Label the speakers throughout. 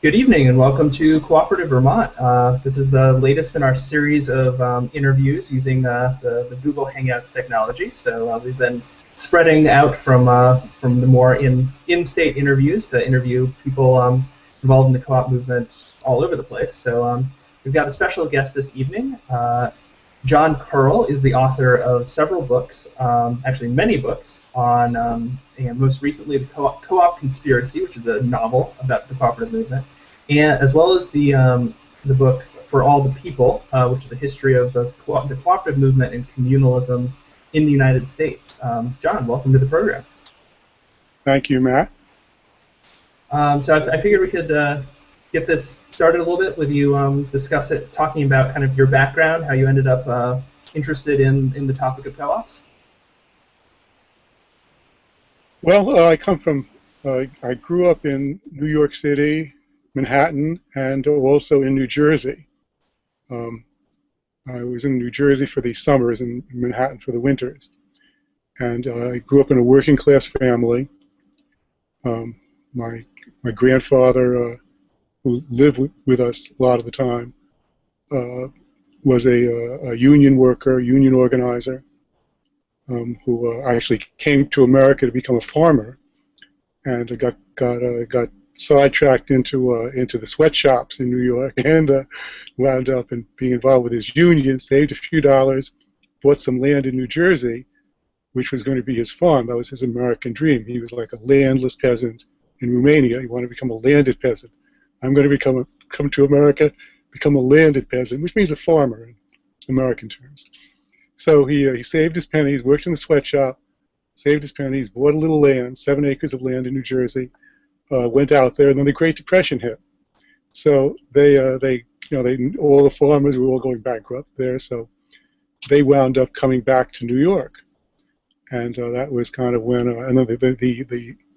Speaker 1: Good evening and welcome to Cooperative Vermont. This is the latest in our series of interviews using the Google Hangouts technology. So we've been spreading out from the more in-state interviews to interview people involved in the co-op movement all over the place. So we've got a special guest this evening. John Curl is the author of several books, actually many books, on and most recently the Co-op Conspiracy, which is a novel about the cooperative movement, and as well as the book For All the People, which is a history of the cooperative movement and communalism in the United States. John, welcome to the program.
Speaker 2: Thank you, Matt.
Speaker 1: So I figured we could get this started a little bit with you talking about kind of your background, how you ended up interested in the topic of co-ops.
Speaker 2: Well, I grew up in New York City, Manhattan, and also in New Jersey. I was in New Jersey for the summers and Manhattan for the winters. And I grew up in a working class family. My grandfather, who lived with us a lot of the time, was a union worker, union organizer, who actually came to America to become a farmer, and got sidetracked into the sweatshops in New York, and wound up in being involved with his union, saved a few dollars, bought some land in New Jersey, which was going to be his farm. That was his American dream. He was like a landless peasant in Romania. He wanted to become a landed peasant. I'm going to come to America, become a landed peasant, which means a farmer in American terms. So he saved his pennies, worked in the sweatshop, saved his pennies, bought a little land, 7 acres of land in New Jersey, went out there, and then the Great Depression hit. So all the farmers were all going bankrupt there. So they wound up coming back to New York, and that was kind of when. And then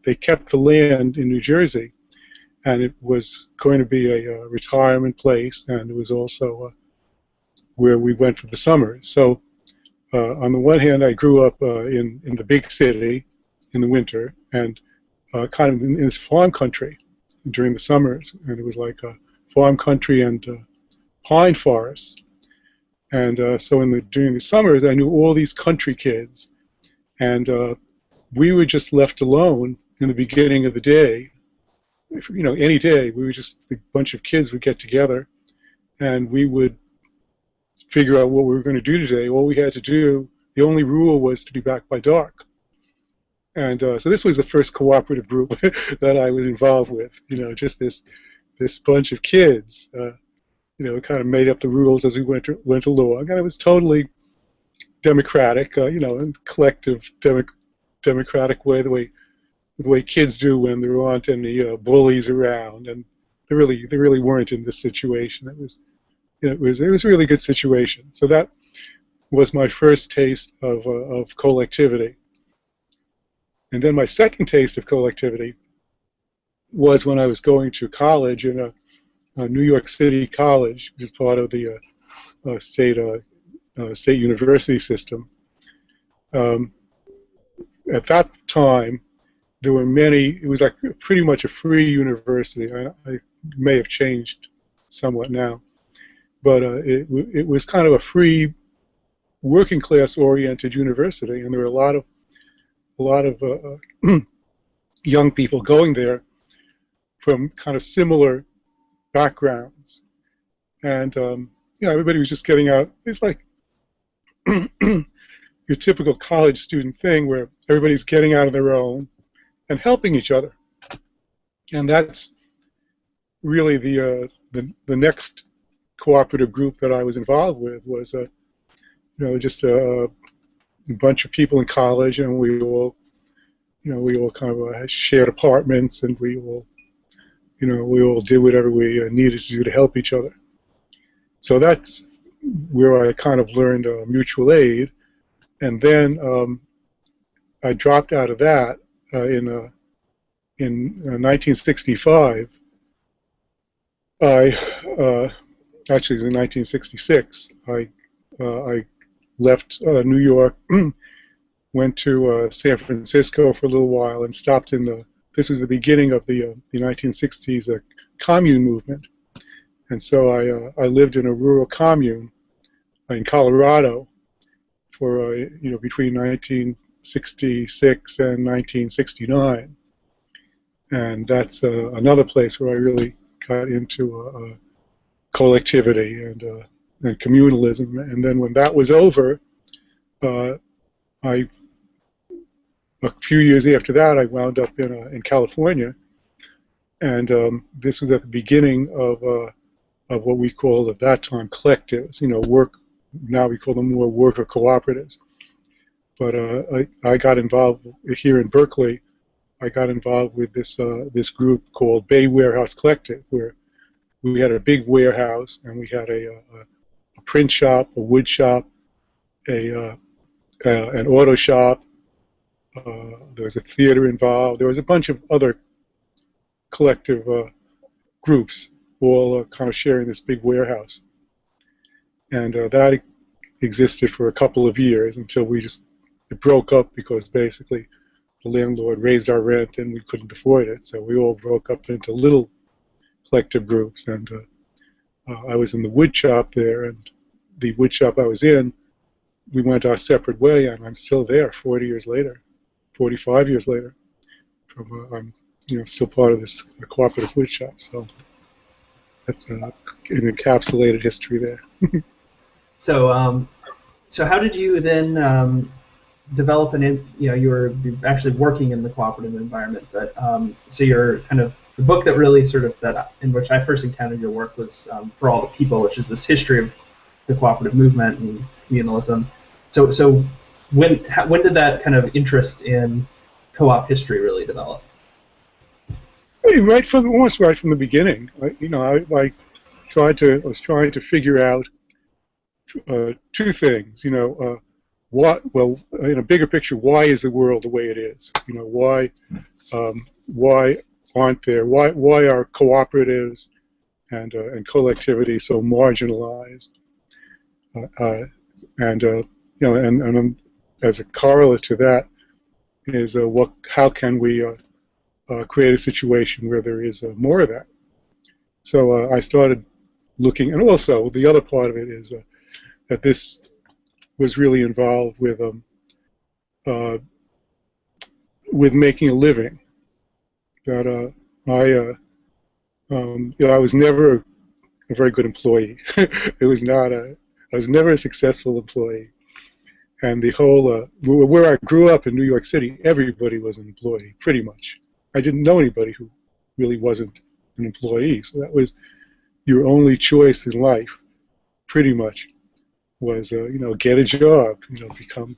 Speaker 2: they kept the land in New Jersey, and it was going to be a retirement place, and it was also where we went for the summers. So on the one hand, I grew up in the big city in the winter, and kind of in this farm country during the summers, and it was like farm country and pine forests. And so during the summers, I knew all these country kids, and we were just left alone in the beginning of the day. Any day, we were just a bunch of kids would get together, and we would figure out what we were going to do today. All we had to do, the only rule was to be back by dark. And so this was the first cooperative group that I was involved with. Just this bunch of kids. Kind of made up the rules as we went along, and it was totally democratic. In collective democratic way, the way kids do when there aren't any bullies around, and they really weren't in this situation. It was a really good situation. So that was my first taste of collectivity. And then my second taste of collectivity was when I was going to college in a New York City college, which is part of the state university system. At that time, there were many. It was like pretty much a free university. I may have changed somewhat now, but it was kind of a free, working class oriented university, and there were a lot of young people going there from kind of similar backgrounds, and everybody was just getting out. It's like your typical college student thing where everybody's getting out on their own and helping each other, and that's really the next cooperative group that I was involved with was just a bunch of people in college, and we all kind of shared apartments, and we all did whatever we needed to do to help each other. So that's where I kind of learned mutual aid, and then I dropped out of that in 1965. Actually, it was in 1966. I left New York, went to San Francisco for a little while, and stopped in this was the beginning of the 1960s commune movement. And so I lived in a rural commune in Colorado for between 1966 and 1969, and that's another place where I really got into collectivity and communalism. And then when that was over, a few years after that, I wound up in California, and this was at the beginning of what we called at that time collectives. Work. Now we call them more worker cooperatives. But I got involved here in Berkeley. I got involved with this group called Bay Warehouse Collective, where we had a big warehouse and we had a print shop, a wood shop, an auto shop. There was a theater involved. There was a bunch of other collective groups, all kind of sharing this big warehouse. And that existed for a couple of years until it broke up because basically the landlord raised our rent and we couldn't afford it. So we all broke up into little collective groups. And I was in the wood shop there, and the wood shop I was in, we went our separate way, and I'm still there 40 years later, 45 years later. I'm still part of this cooperative wood shop. So that's an encapsulated history there.
Speaker 1: So how did you then develop you were actually working in the cooperative environment, but so you're kind of, the book that really sort of, that in which I first encountered your work was For All the People, which is this history of the cooperative movement and communalism. So when did that kind of interest in co-op history really develop?
Speaker 2: Almost right from the beginning. I was trying to figure out two things. What? Well, in a bigger picture, why is the world the way it is? Why aren't there? Why are cooperatives and collectivity so marginalized? And as a correlate to that is how can we create a situation where there is more of that? So I started looking, and also the other part of it is that this was really involved with making a living. That I was never a very good employee. I was never a successful employee. And the whole where I grew up in New York City, everybody was an employee, pretty much. I didn't know anybody who really wasn't an employee. So that was your only choice in life, pretty much, was get a job, become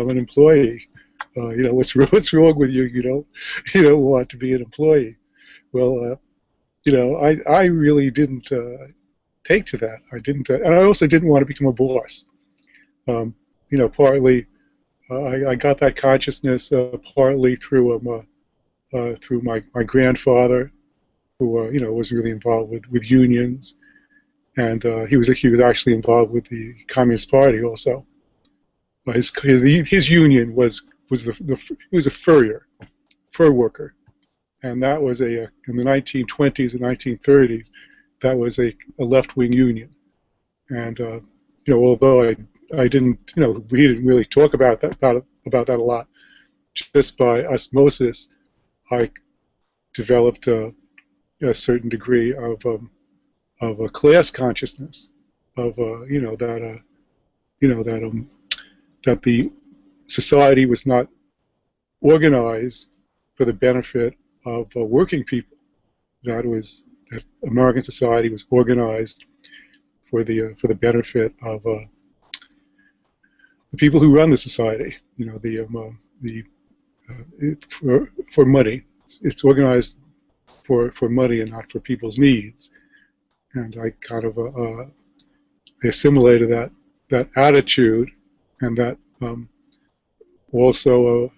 Speaker 2: an employee. What's wrong with you? You don't want to be an employee. Well, I really didn't take to that. I didn't, and I also didn't want to become a boss. Partly I got that consciousness partly through my grandfather, who was really involved with unions, and he was actually involved with the Communist Party also. His union was he was a fur worker, and that was in the 1920s and 1930s, that was a left-wing union. And although I didn't, we didn't really talk about that a lot, just by osmosis, I developed a certain degree of a class consciousness, of that the society was not organized for the benefit of working people. That American society was organized for the benefit of the people who run the society. For money. It's organized for money and not for people's needs. And I kind of assimilated that attitude, and that also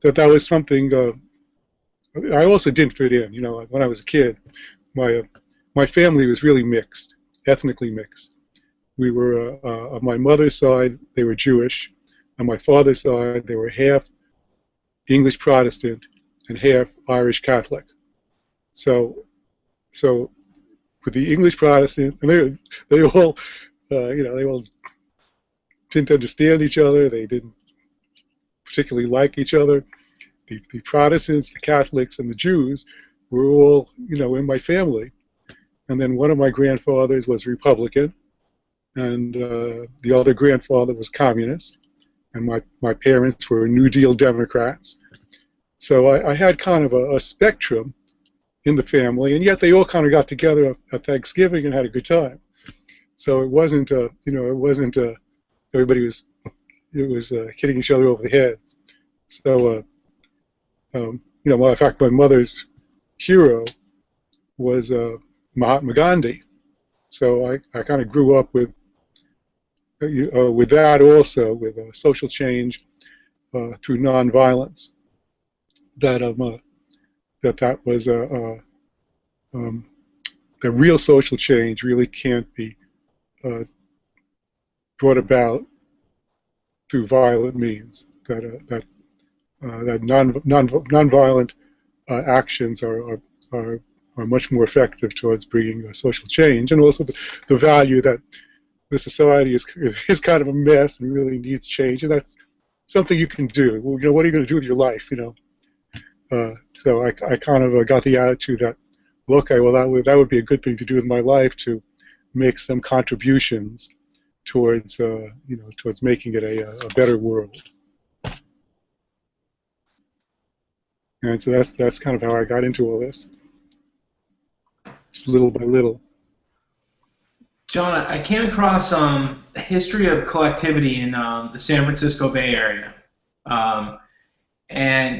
Speaker 2: that was something. I also didn't fit in. When I was a kid, my family was really mixed, ethnically mixed. We were on my mother's side, they were Jewish. On my father's side, they were half English Protestant and half Irish Catholic. So so with the English Protestant, and they all they all didn't understand each other. They didn't particularly like each other. The Protestants, the Catholics, and the Jews were all in my family. And then one of my grandfathers was Republican, and the other grandfather was communist, and my parents were New Deal Democrats. So I had kind of a spectrum in the family, and yet they all kind of got together at Thanksgiving and had a good time. So it wasn't, everybody was, hitting each other over the head. So, in fact, my mother's hero was Mahatma Gandhi. So I kind of grew up with that also, with social change through nonviolence. That was the real social change really can't be brought about through violent means. That nonviolent actions are much more effective towards bringing social change, and also the value that the society is kind of a mess and really needs change, and that's something you can do. Well, what are you going to do with your life? So I kind of got the attitude that, well, okay, well that would be a good thing to do with my life, to make some contributions towards towards making it a better world. And so that's kind of how I got into all this, just little by little.
Speaker 3: John, I came across a history of collectivity in the San Francisco Bay Area, and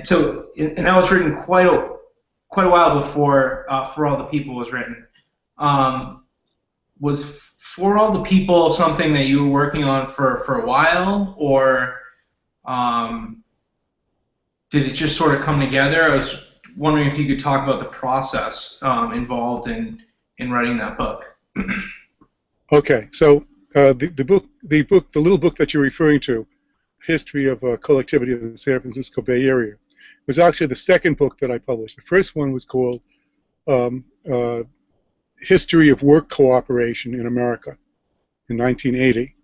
Speaker 3: that was written quite a while before For All the People was written. Was For All the People something that you were working on for a while, or did it just sort of come together? I was wondering if you could talk about the process involved in writing that book.
Speaker 2: Okay, so the little book that you're referring to, History of Collectivity in the San Francisco Bay Area, was actually the second book that I published. The first one was called History of Work Cooperation in America in 1980.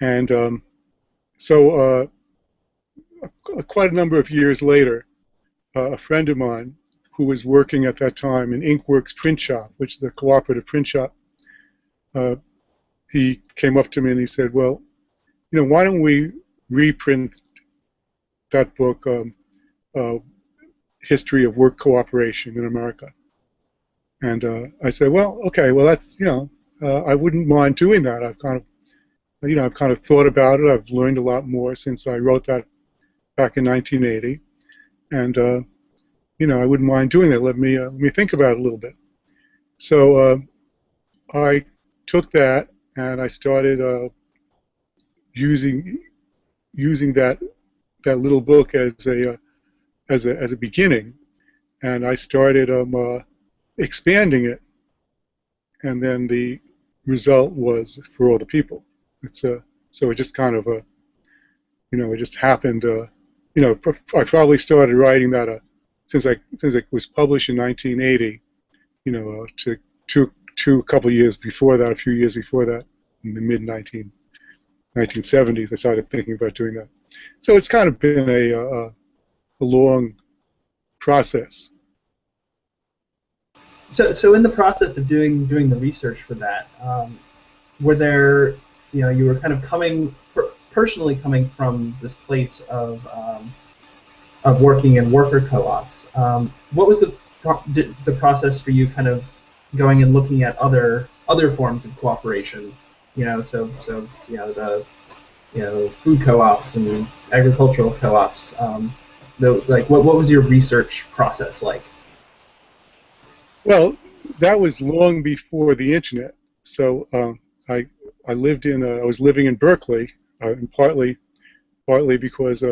Speaker 2: And quite a number of years later, a friend of mine who was working at that time in Inkworks print shop, which is the cooperative print shop, he came up to me and he said, well, why don't we reprint that book, History of Work Cooperation in America? And I said, well, okay, well, that's, I wouldn't mind doing that. I've kind of thought about it. I've learned a lot more since I wrote that back in 1980, and I wouldn't mind doing that. Let me think about it a little bit. So I took that and I started using that little book as a beginning, and I started expanding it, and then the result was For All the People. So it just kind of it just happened. I probably started writing that since it was published in 1980. To a couple of years before that, a few years before that, in the mid 1970s, I started thinking about doing that. So it's kind of been a long process.
Speaker 1: So in the process of doing the research for that, were there, you were kind of personally coming from this place of working in worker co-ops. What was the process for you, kind of going and looking at other forms of cooperation? The food co-ops and agricultural co-ops. What was your research process like?
Speaker 2: Well, that was long before the internet. So I was living in Berkeley, and partly because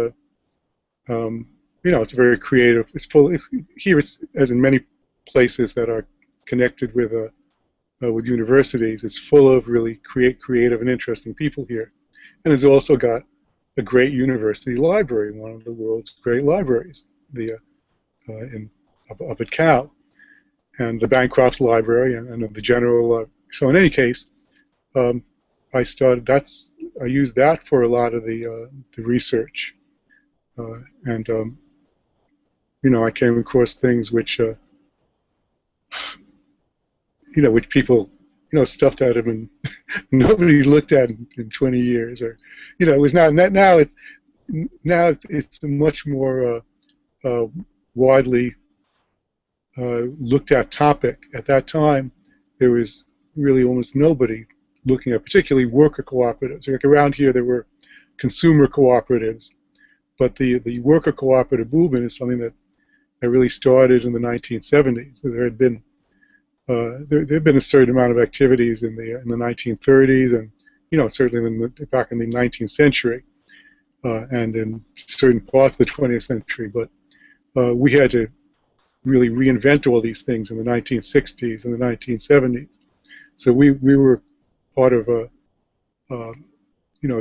Speaker 2: it's very creative. It's full here, as in many places that are connected with universities. It's full of really creative and interesting people here, and it's also got a great university library, one of the world's great libraries, up at Cal. and the Bancroft Library and the general. So in any case, I started. I used that for a lot of the research, and I came across things which which people stuff that have been nobody looked at in 20 years, or it was not now it's a much more widely looked at topic. At that time, there was really almost nobody looking at, particularly worker cooperatives. Like around here, there were consumer cooperatives, but the worker cooperative movement is something that really started in the 1970s. So there had been a certain amount of activities in the 1930s, and certainly back in the 19th century, and in certain parts of the 20th century. But we had to really reinvent all these things in the 1960s and the 1970s. So we were part of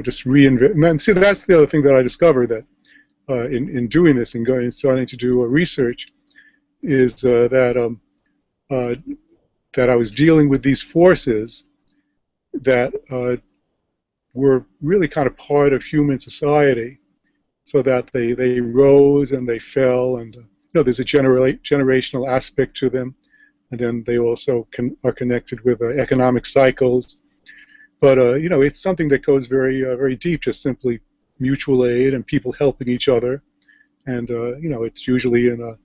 Speaker 2: just reinvent. And see, that's the other thing that I discovered, that in doing this and starting to do research, is that I was dealing with these forces that were really kind of part of human society, so that they rose and they fell, and there's a generational aspect to them, and then they also are connected with economic cycles. But it's something that goes very very deep, just simply mutual aid and people helping each other, and it's usually in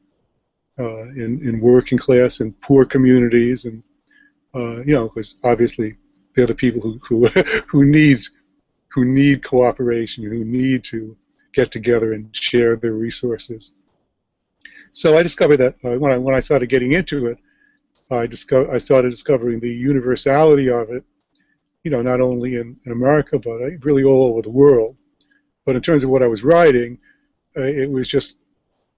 Speaker 2: working class and poor communities, and because obviously they're the people who need cooperation, who need to get together and share their resources. So I discovered that when I started getting into it, I started discovering the universality of it, not only in America, but really all over the world. But in terms of what I was writing, it was just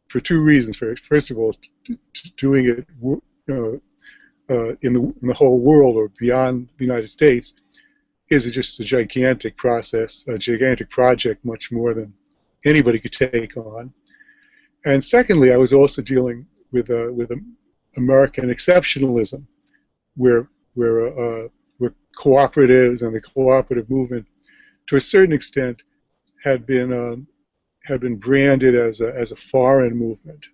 Speaker 2: for two reasons. First of all, doing it in the whole world or beyond the United States is just a gigantic process, a gigantic project, much more than anybody could take on. And secondly, I was also dealing with American exceptionalism, where cooperatives and the cooperative movement, to a certain extent, had been branded as a foreign movement,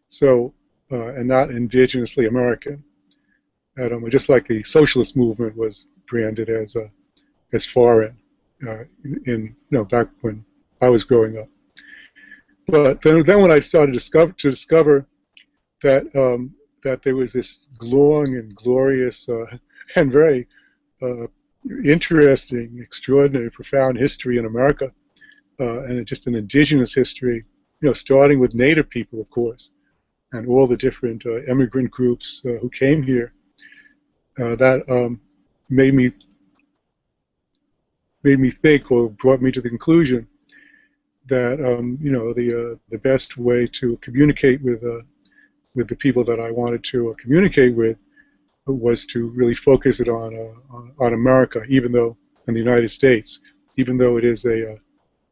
Speaker 2: so and not indigenously American. And just like the socialist movement was branded as foreign back when I was growing up. But then when I started to discover that there was this long and glorious and very interesting, extraordinary, profound history in America, and just an indigenous history, starting with Native people, of course, and all the different immigrant groups who came here, that made me think, or brought me to the conclusion that the best way to communicate with the people that I wanted to communicate with was to really focus it on America, even though in the United States, even though it is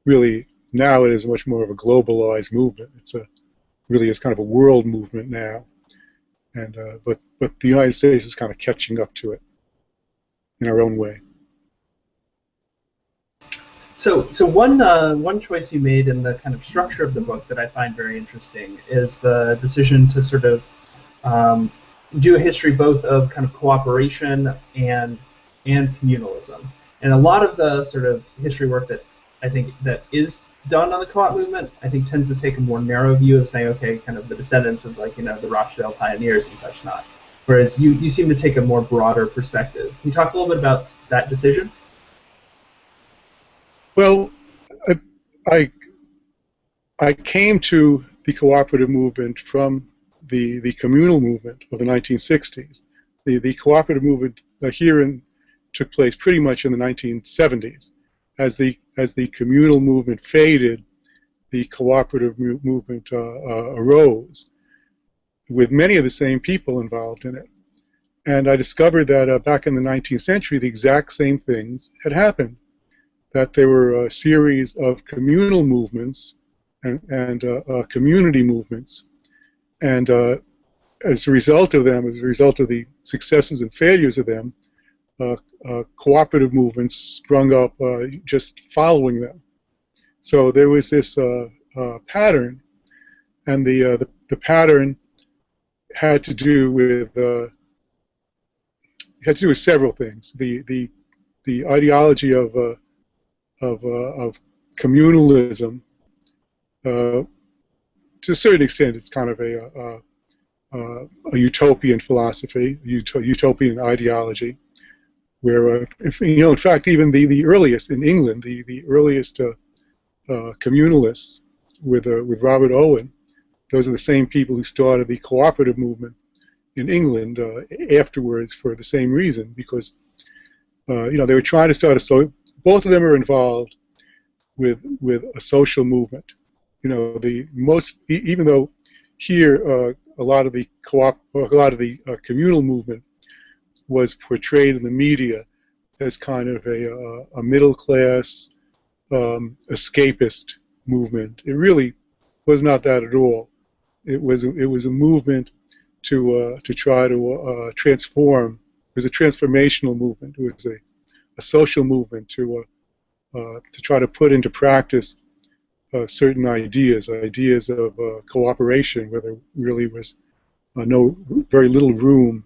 Speaker 2: really now it is much more of a globalized movement. It's really is kind of a world movement now, and but the United States is kind of catching up to it in our own way.
Speaker 1: So one choice you made in the kind of structure of the book that I find very interesting is the decision to sort of do a history both of kind of cooperation and communalism. And a lot of the sort of history work that I think that is done on the co-op movement, I think tends to take a more narrow view of saying, okay, kind of the descendants of the Rochdale pioneers and such not. Whereas you seem to take a more broader perspective. Can you talk a little bit about that decision?
Speaker 2: Well, I came to the cooperative movement from the communal movement of the 1960s. The cooperative movement here took place pretty much in the 1970s. As the communal movement faded, the cooperative movement arose, with many of the same people involved in it. And I discovered that back in the 19th century, the exact same things had happened. That there were a series of communal movements and community movements, and as a result of them, as a result of the successes and failures of them, cooperative movements sprung up just following them. So there was this pattern, and the pattern had to do with several things. The ideology of communalism, to a certain extent, it's kind of a utopian philosophy, utopian ideology, where, in fact, even the earliest in England, the earliest communalists with Robert Owen, those are the same people who started the cooperative movement in England afterwards for the same reason, because they were trying to start both of them are involved with a social movement. Even though here a lot of the communal movement was portrayed in the media as kind of a middle class escapist movement. It really was not that at all. It was a movement to try to transform. It was a transformational movement. It was a social movement to try to put into practice certain ideas of cooperation, where there really was very little room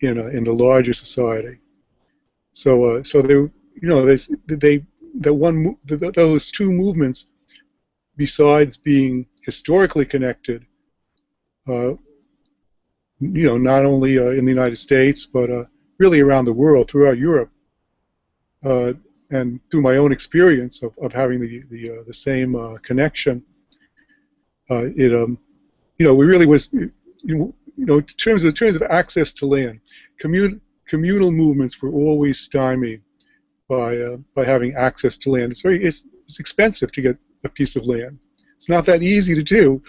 Speaker 2: in the larger society. So those two movements, besides being historically connected, not only in the United States, but really around the world, throughout Europe, and through my own experience of having the same connection, we really was, in terms of access to land, communal movements were always stymied by having access to land. It's expensive to get a piece of land. It's not that easy to do.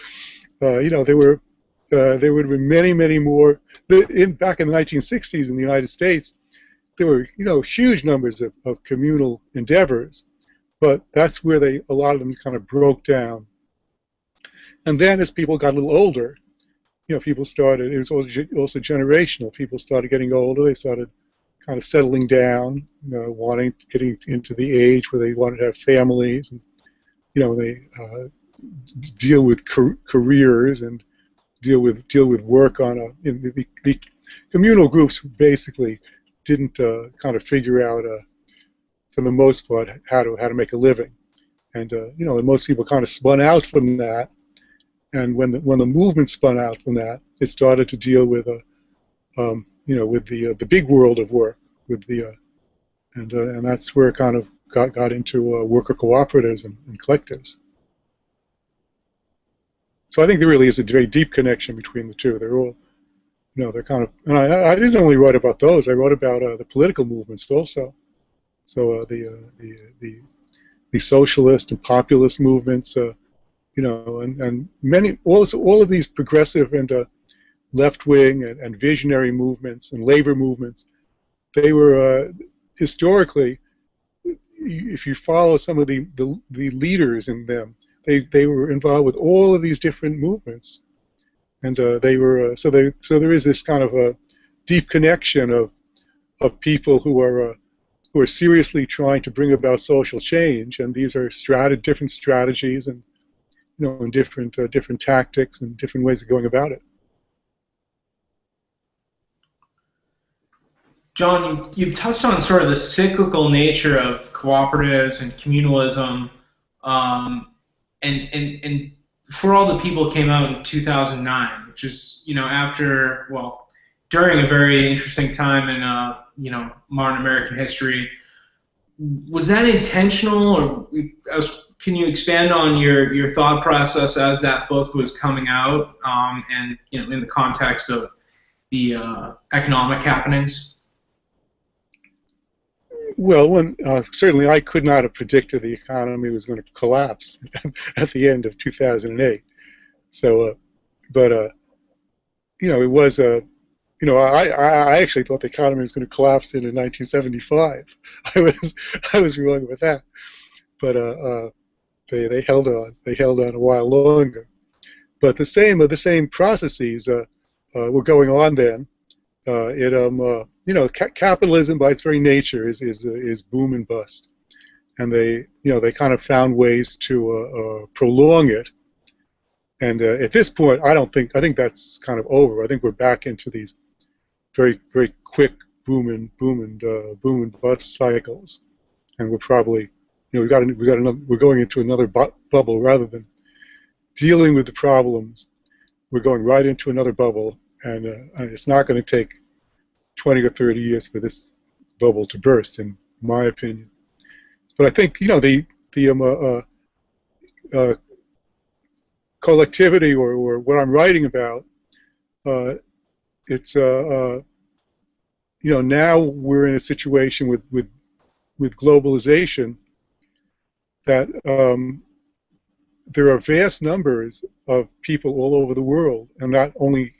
Speaker 2: There would have been many more. Back in the 1960s in the United States, there were huge numbers of communal endeavors, but that's where a lot of them kind of broke down. And then as people got a little older, people started. It was also generational. People started getting older. They started kind of settling down, getting into the age where they wanted to have families, and they deal with careers and deal with work on the communal groups basically didn't kind of figure out for the most part how to make a living, and most people kind of spun out from that. And when the movement spun out from that, it started to deal with with the big world of work, and that's where it kind of got into worker cooperatives and collectives. So I think there really is a very deep connection between the two. They're all, they're kind of, and I didn't only write about those. I wrote about the political movements also. So the socialist and populist movements, and many, all of these progressive and left-wing and visionary movements and labor movements, they were historically, if you follow some of the leaders in them, they were involved with all of these different movements, and they were so there is this kind of a deep connection of people who are seriously trying to bring about social change, and these are different strategies and and different tactics and different ways of going about it.
Speaker 3: John, you've touched on sort of the cyclical nature of cooperatives and communalism, and For All the People came out in 2009, which is during a very interesting time in modern American history. Was that intentional, or can you expand on your thought process as that book was coming out, and in the context of the economic happenings?
Speaker 2: Well, certainly I could not have predicted the economy was going to collapse at the end of 2008. So, it was I actually thought the economy was going to collapse in 1975. I was wrong with that, but they held on. They held on a while longer. But the same processes were going on then. Capitalism by its very nature is boom and bust, and they kind of found ways to prolong it. And at this point, I think that's kind of over. I think we're back into these very quick boom and bust cycles, and we're probably we're going into another bubble rather than dealing with the problems. We're going right into another bubble, and it's not going to take 20 or 30 years for this bubble to burst, in my opinion. But I think the collectivity or what I'm writing about, it's now we're in a situation with globalization that there are vast numbers of people all over the world, and not only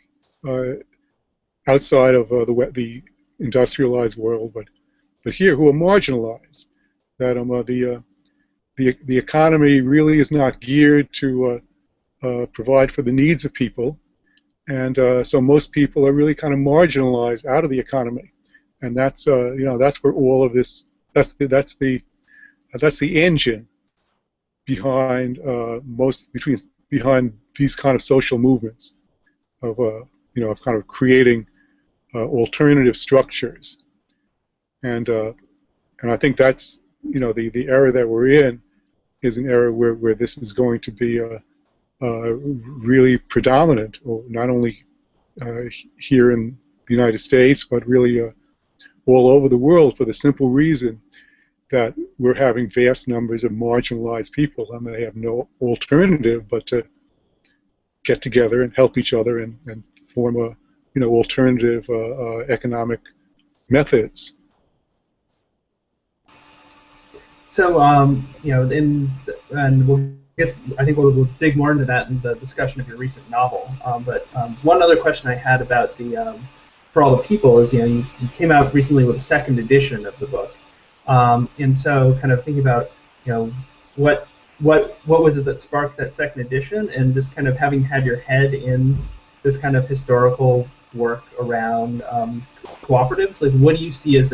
Speaker 2: outside of the industrialized world, but here, who are marginalized. That the economy really is not geared to provide for the needs of people, and so most people are really kind of marginalized out of the economy, and that's that's where all of this that's the engine behind behind these kind of social movements of of kind of creating alternative structures, and I think that's the era that we're in is an era where this is going to be really predominant, or not only here in the United States, but really all over the world, for the simple reason that we're having vast numbers of marginalized people, and they have no alternative but to get together and help each other and form alternative economic methods.
Speaker 1: So and I think we'll dig more into that in the discussion of your recent novel. But one other question I had about For All the People is you came out recently with a second edition of the book, and so kind of thinking about what was it that sparked that second edition, and just kind of having had your head in this kind of historical work around cooperatives, like what do you see as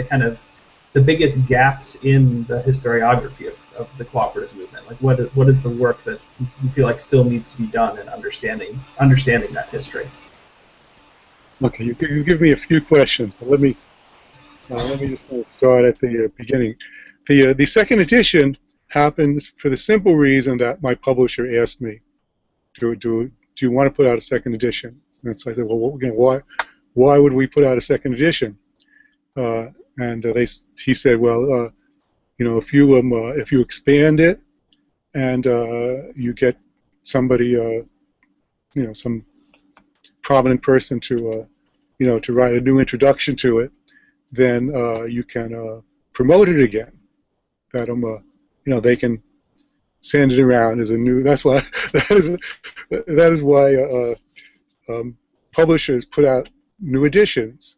Speaker 1: the biggest gaps in the historiography of the cooperative movement? Like what is the work that you feel like still needs to be done in understanding that history?
Speaker 2: Okay, you give me a few questions, but let me just start at the beginning. The second edition happens for the simple reason that my publisher asked me, do you want to put out a second edition? And so I said, well, why would we put out a second edition? And he said, well, if you expand it and you get somebody, some prominent person to write a new introduction to it, then you can promote it again. That they can send it around as a new. That's why that is why publishers put out new editions.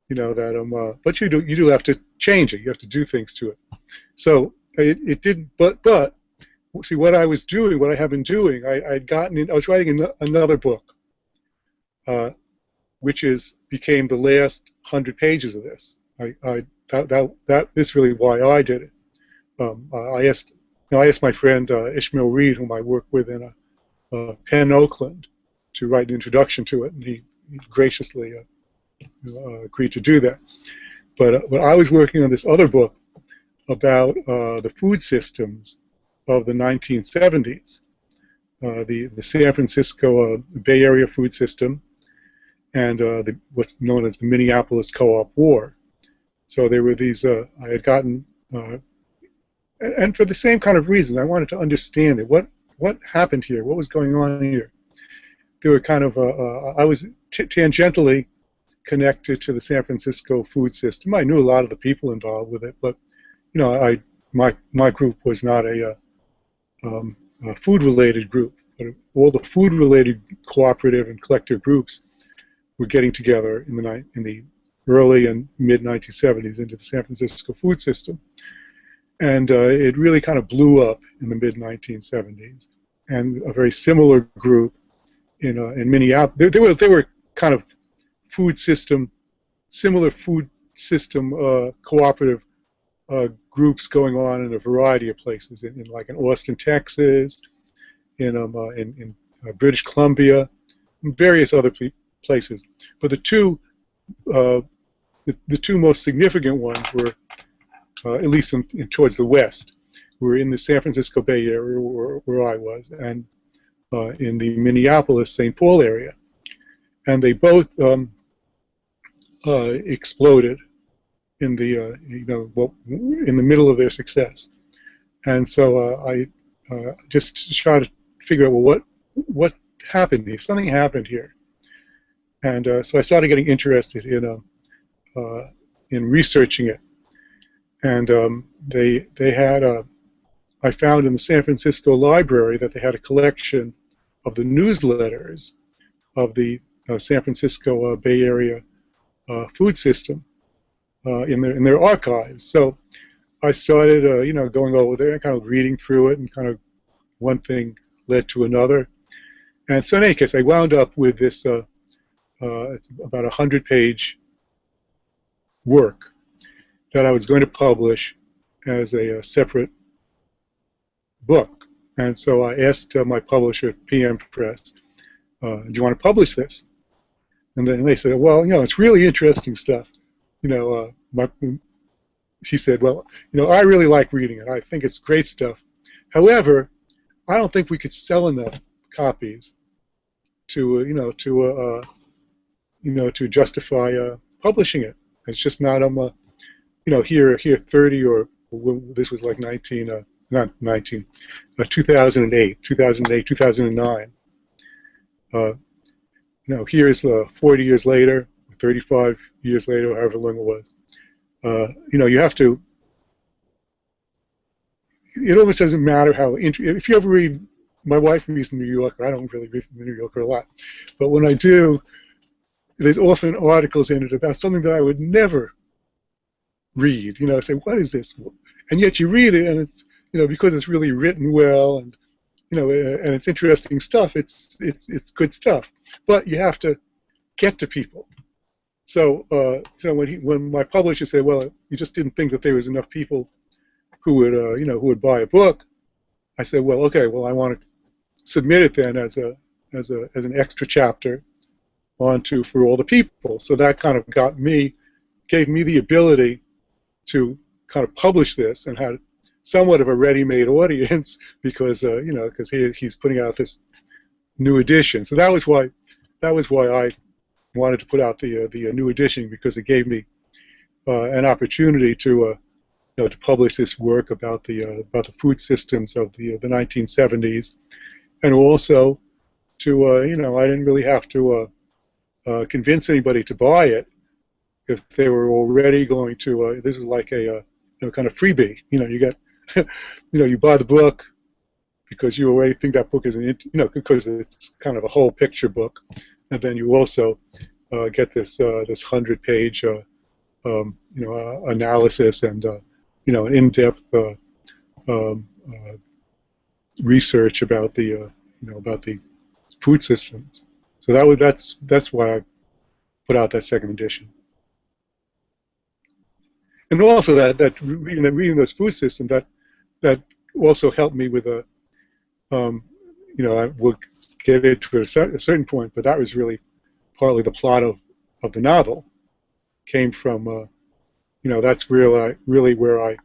Speaker 2: But you do have to change it. You have to do things to it. So it didn't. But see, what I was doing, what I have been doing, I was writing another book, which became the last 100 pages of this. That's really why I did it. I asked my friend Ishmael Reed, whom I work with in Penn, Oakland, to write an introduction to it, and he graciously agreed to do that. But I was working on this other book about the food systems of the 1970s, the San Francisco Bay Area food system, and what's known as the Minneapolis Co-op War. So there were these, I had gotten, and for the same kind of reasons, I wanted to understand it. What happened here? What was going on here? There were kind of, I was tangentially connected to the San Francisco food system. I knew a lot of the people involved with it, but my group was not a food-related group. But all the food-related cooperative and collective groups were getting together in the early and mid 1970s into the San Francisco food system, and it really kind of blew up in the mid 1970s. And a very similar group in Minneapolis. They were kind of food system, similar food system cooperative groups going on in a variety of places, like in Austin, Texas, in British Columbia, and various other places. But the two most significant ones were, at least towards the west, were in the San Francisco Bay Area, where I was, and in the Minneapolis-St. Paul area, and they both exploded in the in the middle of their success. And so I just tried to figure out, well, what happened here? Something happened here, and so I started getting interested in researching it. And they had I found in the San Francisco library that they had a collection of the newsletters of the San Francisco Bay Area food system in their archives. So I started, going over there and kind of reading through it, and kind of one thing led to another. And so in any case, I wound up with this it's about 100-page work that I was going to publish as a separate book. And so I asked my publisher, PM Press, do you want to publish this? And then they said, well, it's really interesting stuff. She said, well, I really like reading it. I think it's great stuff. However, I don't think we could sell enough copies to to justify publishing it. It's just not here 30 or this was like 2008, 2009. Here's 40 years later, 35 years later, however long it was. You have to. It almost doesn't matter how. If you ever read, my wife reads the New Yorker. I don't really read the New Yorker a lot, but when I do, there's often articles in it about something that I would never read. Say, what is this? And yet you read it, and it's because it's really written well, and and it's interesting stuff. It's good stuff, but you have to get to people. So when my publisher said, well, you just didn't think that there was enough people who would who would buy a book, I said, well, okay, well, I want to submit it then as an extra chapter onto For All the People. So that kind of gave me the ability to kind of publish this and had somewhat of a ready-made audience because because he's putting out this new edition. So that was why I wanted to put out the new edition, because it gave me an opportunity to to publish this work about the food systems of the 1970s, and also to I didn't really have to convince anybody to buy it if they were already going to. This is like a kind of freebie. You get you buy the book because you already think that book is because it's kind of a whole picture book, and then you also get this 100-page analysis and an in-depth research about the about the food systems. So that's why I put out that second edition. And also that reading those food systems that also helped me with I will get into it at a certain point, but that was really partly the plot of the novel. Came from that's really where I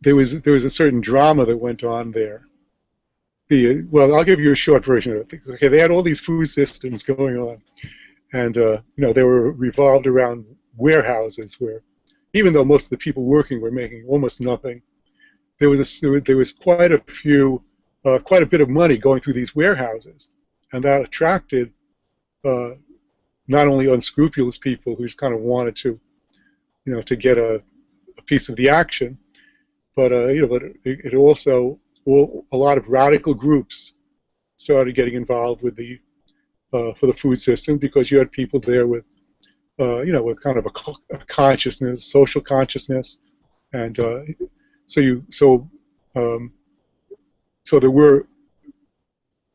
Speaker 2: there was a certain drama that went on there. Well, I'll give you a short version of it. Okay, they had all these food systems going on, and they were revolved around warehouses where, even though most of the people working were making almost nothing, there was quite a bit of money going through these warehouses, and that attracted not only unscrupulous people who just kind of wanted to to get a piece of the action, but but it also a lot of radical groups started getting involved with the for the food system, because you had people there with with kind of a consciousness, social consciousness, and so there were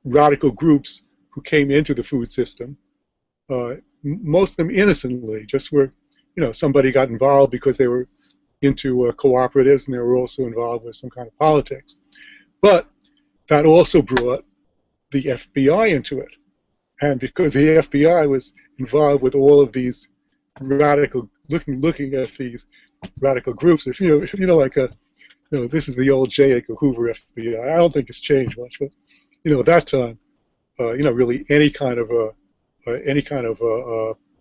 Speaker 2: radical groups who came into the food system, most of them innocently, just were, somebody got involved because they were into cooperatives, and they were also involved with some kind of politics. But that also brought the FBI into it. And because the FBI was involved with all of these radical, looking at these radical groups, if you know, like this is the old J. Edgar Hoover FBI. I don't think it's changed much, but at that time, really any kind of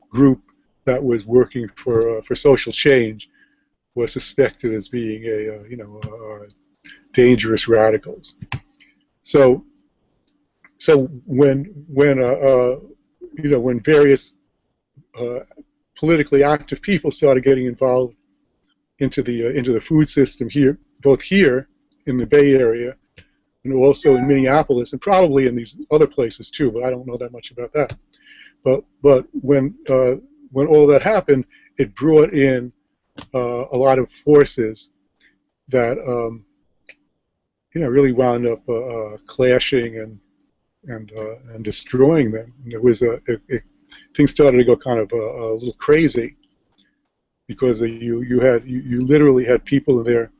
Speaker 2: group that was working for social change was suspected as being dangerous radicals. So when various politically active people started getting involved into the food system here, both here in the Bay Area and also in Minneapolis, and probably in these other places too, but I don't know that much about that. But when all that happened, it brought in a lot of forces that really wound up clashing and destroying them. And it was things started to go kind of a little crazy, because you literally had people in there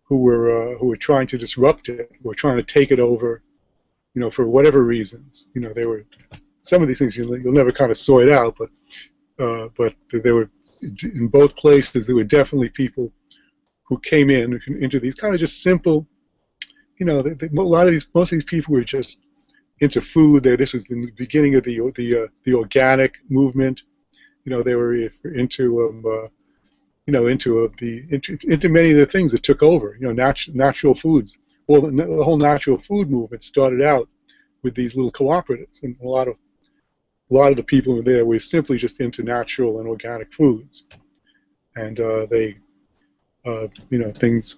Speaker 2: who were trying to disrupt it, who were trying to take it over, for whatever reasons. They were, some of these things you'll never kind of sort out, but they were, in both places, there were definitely people who came into these kind of just simple, most of these people were just into food. This was the beginning of the organic movement. They were into into many of the things that took over. Natural foods. Well, the whole natural food movement started out with these little cooperatives, and a lot of the people in there were simply just into natural and organic foods, and they, things.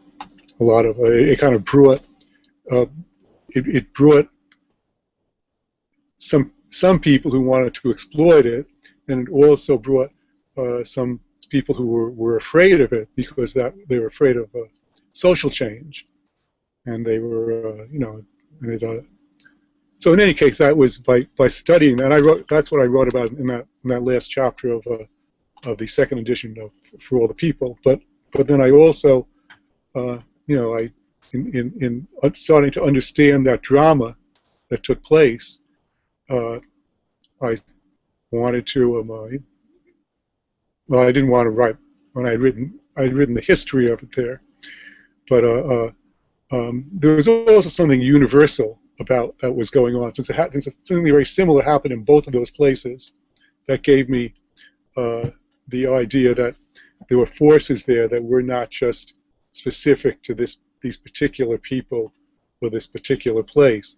Speaker 2: A lot of it kind of brought. It brought some people who wanted to exploit it, and it also brought some people who were afraid of it, because they were afraid of social change, and they were so in any case, that was by studying that. That's what I wrote about in that last chapter of the second edition of For All the People. But then I also in starting to understand that drama that took place, I wanted to well, I didn't want to write when I'd written the history of it there, but there was also something universal about that was going on, since something very similar happened in both of those places. That gave me the idea that there were forces there that were not just specific to these particular people or this particular place.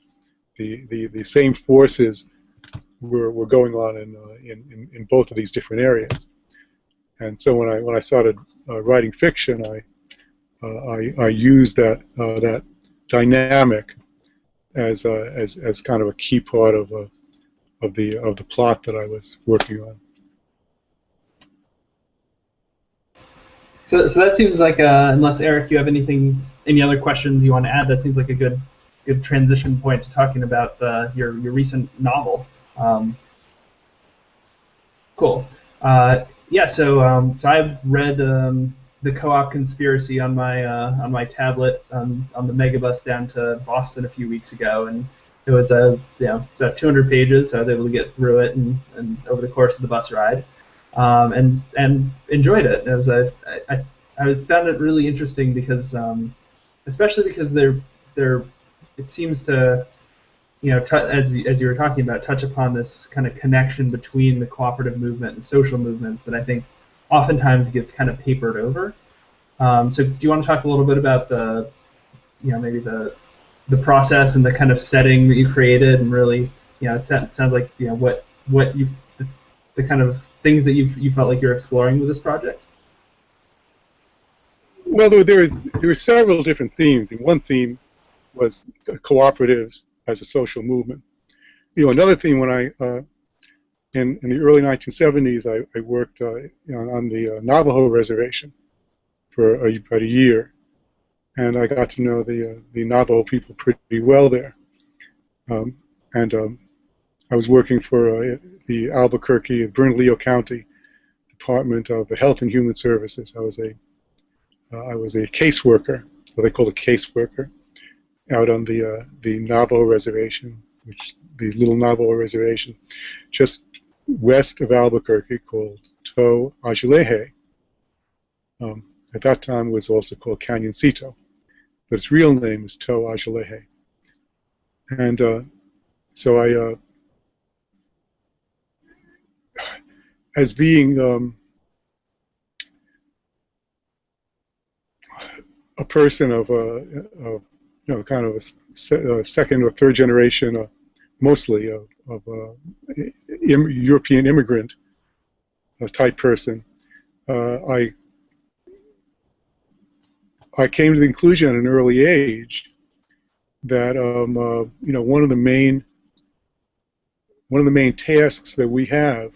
Speaker 2: The same forces were going on in both of these different areas. And so when I started writing fiction, I used that dynamic as kind of a key part of the plot that I was working on.
Speaker 1: So that seems like, unless Eric, you have any other questions you want to add, that seems like a good transition point to talking about your recent novel. Cool. Yeah. So I've read the Co-op Conspiracy on my tablet on the megabus down to Boston a few weeks ago, and it was about 200 pages, so I was able to get through it and over the course of the bus ride. And enjoyed it. I found it really interesting because, especially because it seems to, as you were talking about, touch upon this kind of connection between the cooperative movement and social movements that I think oftentimes gets kind of papered over. So do you want to talk a little bit about maybe the process and the kind of setting that you created, and really, it sounds like what you've the kind of things that you felt like you're exploring with this project?
Speaker 2: Well, there were several different themes, and one theme was cooperatives as a social movement. Another theme, when I in the early 1970s, I worked on the Navajo reservation for about a year, and I got to know the Navajo people pretty well there, and I was working for the Albuquerque, Bernalillo County Department of Health and Human Services. I was a caseworker, what they call a caseworker, out on the Navajo Reservation, the Little Navajo Reservation, just west of Albuquerque, called To Ajileje. At that time, it was also called Canyoncito, but its real name is To Ajileje. And so I, as being a person of kind of a second or third generation, mostly of European immigrant type person, I came to the conclusion at an early age that one of the main tasks that we have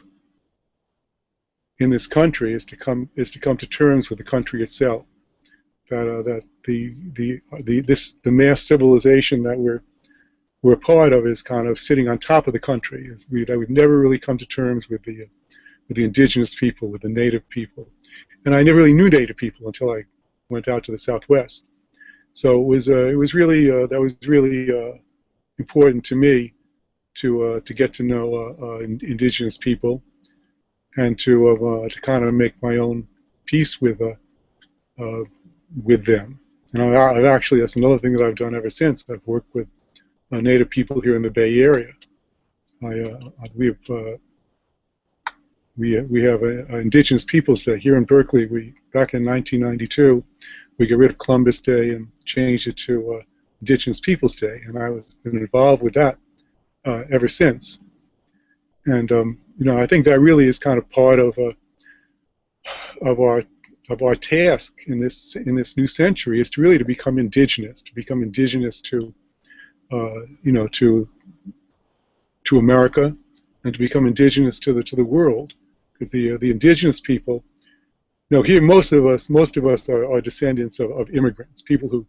Speaker 2: in this country is to come to terms with the country itself. That the mass civilization that we're a part of is kind of sitting on top of the country. That we've never really come to terms with the indigenous people, with the native people, and I never really knew native people until I went out to the Southwest. So it was really important to me to get to know indigenous people, and to kind of make my own peace with them. And I've actually, that's another thing that I've done ever since. I've worked with Native people here in the Bay Area. We have Indigenous Peoples Day here in Berkeley. Back in 1992, we got rid of Columbus Day and changed it to Indigenous Peoples Day, and I've been involved with that ever since. And I think that really is kind of part of our task in this new century, is to really to become indigenous to to America, and to become indigenous to the world, because the indigenous people, here most of us are descendants of immigrants, people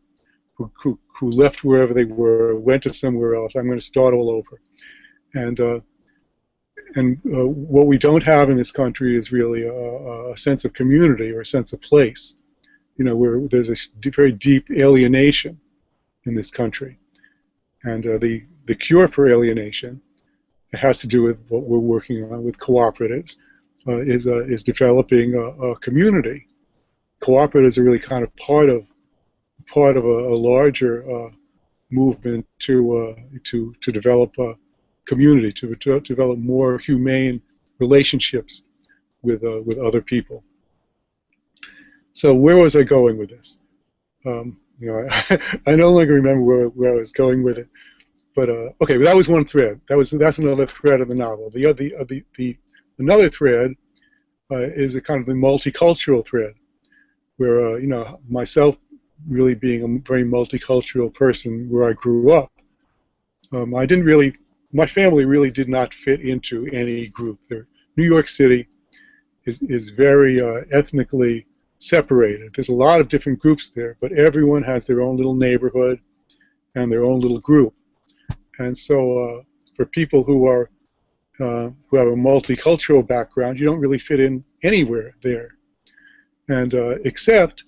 Speaker 2: who left wherever they were, went to somewhere else. I'm going to start all over, and what we don't have in this country is really a sense of community or a sense of place. Where there's a very deep alienation in this country, and the cure for alienation, it has to do with what we're working on with cooperatives, is developing a community. Cooperatives are really kind of part of a larger movement to develop a community, to develop more humane relationships with other people. So where was I going with this? I no longer remember where I was going with it. But okay, that was one thread. That's another thread of the novel. Another thread is a kind of the multicultural thread, where myself really being a very multicultural person where I grew up, my family really did not fit into any group. New York City is very ethnically separated. There's a lot of different groups there, but everyone has their own little neighborhood and their own little group. And so for people who have a multicultural background, you don't really fit in anywhere there. And except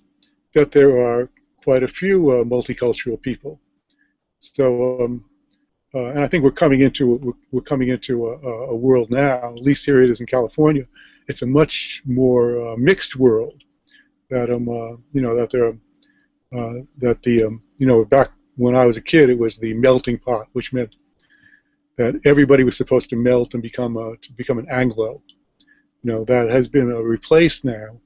Speaker 2: that there are quite a few multicultural people. So and I think we're coming into a world now, at least here it is in California. It's a much more mixed world. That back when I was a kid, it was the melting pot, which meant that everybody was supposed to melt and become an Anglo. That has been replaced now,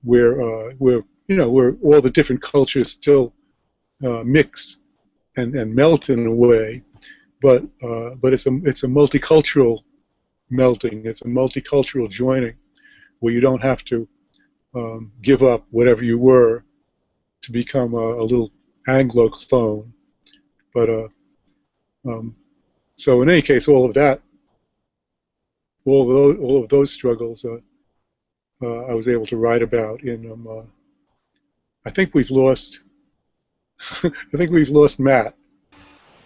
Speaker 2: where all the different cultures still mix and melt in a way, but it's a multicultural melting. It's a multicultural joining, where you don't have to give up whatever you were to become a little Anglo clone. But so in any case, all of those struggles, I was able to write about in. I think we've lost Matt.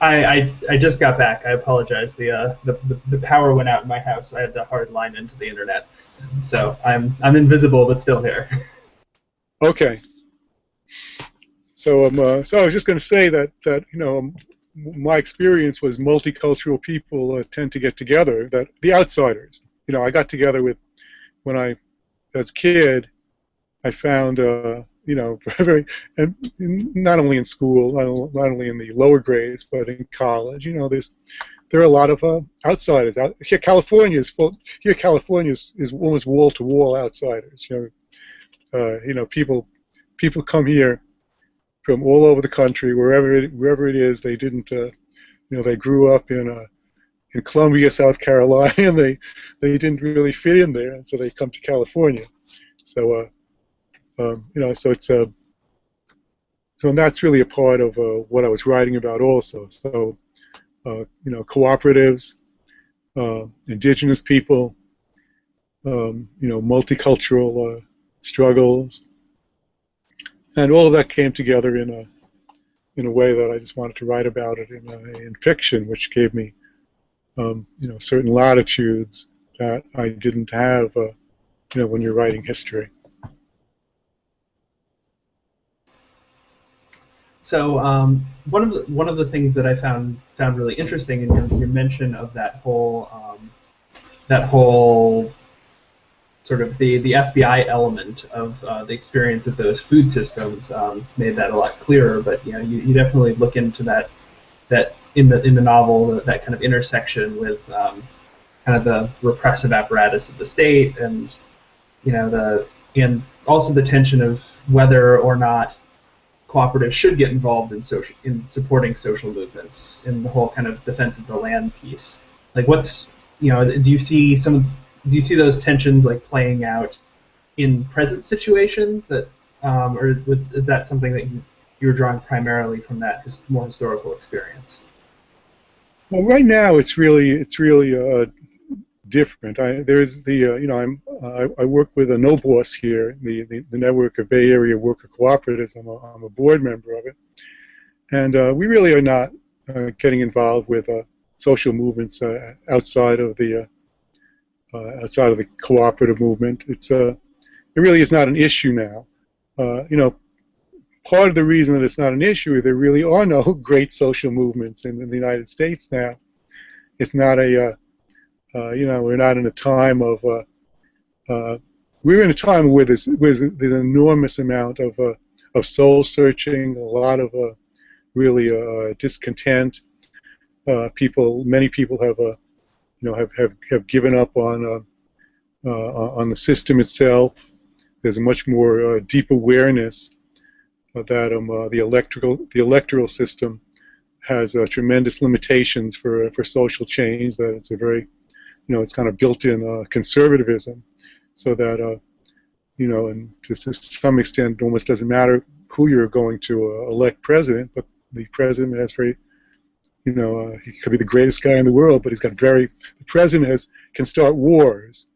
Speaker 1: I just got back. I apologize. The power went out in my house. I had to hard line into the internet, so I'm invisible but still here.
Speaker 2: Okay. So so I was just going to say that my experience was multicultural people tend to get together. That the outsiders. I got together with when I as a kid. I found very, and not only in school, not only in the lower grades, but in college. There are a lot of outsiders out here. California is full. Here, California is almost wall to wall outsiders. People come here from all over the country, wherever it is. They didn't, they grew up in Columbia, South Carolina, and they didn't really fit in there, and so they come to California. So, so it's so that's really a part of what I was writing about also. So, cooperatives, indigenous people, multicultural struggles, and all of that came together in a way that I just wanted to write about it in fiction, which gave me certain latitudes that I didn't have when you're writing history.
Speaker 1: So one of the things that I found really interesting in your mention of that whole sort of the FBI element of the experience of those food systems made that a lot clearer. But you definitely look into that in the novel, that kind of intersection with kind of the repressive apparatus of the state, and and also the tension of whether or not cooperatives should get involved in supporting social movements, in the whole kind of defense of the land piece. Like, do you see those tensions like playing out in present situations, that or is that something that you're drawing primarily from that more historical experience?
Speaker 2: Well, right now it's really different. There's the I work with a Novelist here, the network of Bay Area worker cooperatives. I'm a board member of it, and we really are not getting involved with social movements outside of the cooperative movement. It really is not an issue now. Part of the reason that it's not an issue is there really are no great social movements in the United States now. It's not we're not in a time of we're in a time where there's an enormous amount of soul searching, a lot of really discontent. Many people have given up on the system itself. There's a much more deep awareness that the electoral system has tremendous limitations for social change. That it's a very it's kind of built-in conservatism, so that and to some extent, it almost doesn't matter who you're going to elect president, but the president has very, he could be the greatest guy in the world, but the president can start wars.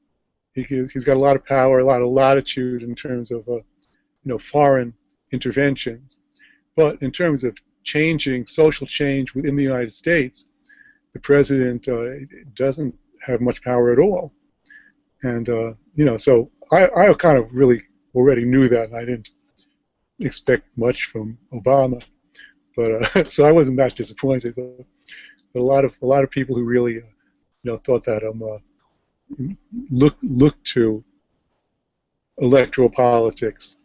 Speaker 2: He's got a lot of power, a lot of latitude in terms of foreign interventions, but in terms of changing social change within the United States, the president doesn't have much power at all. And so I kind of really already knew that, and I didn't expect much from Obama, but so I wasn't that disappointed. But a lot of people who really thought that looked to electoral politics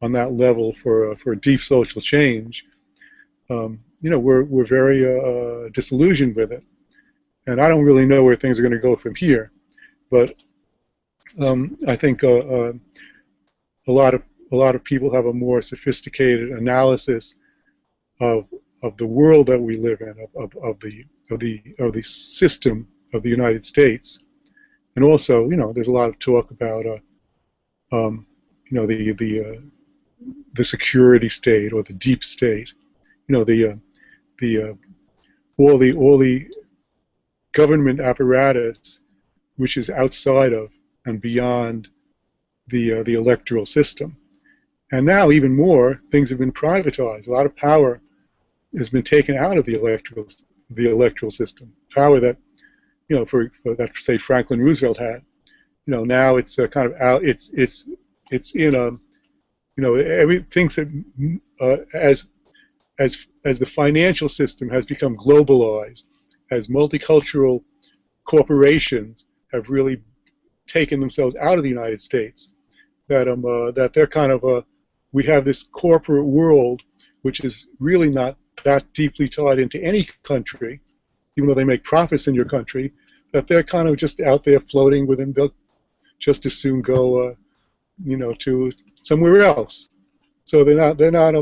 Speaker 2: on that level for deep social change, we're very disillusioned with it. And I don't really know where things are going to go from here, but I think a lot of people have a more sophisticated analysis of the world that we live in, of the system of the United States, and also there's a lot of talk about the security state or the deep state, all the government apparatus which is outside of and beyond the electoral system. And now even more, things have been privatized. A lot of power has been taken out of the electoral system. Power that, for that, say, Franklin Roosevelt had. Now it's kind of out. It's in a, everything's as the financial system has become globalized, as multicultural corporations have really taken themselves out of the United States, that they're kind of we have this corporate world which is really not that deeply tied into any country, even though they make profits in your country, that they're kind of just out there floating within. They'll just as soon go, to somewhere else. So they're not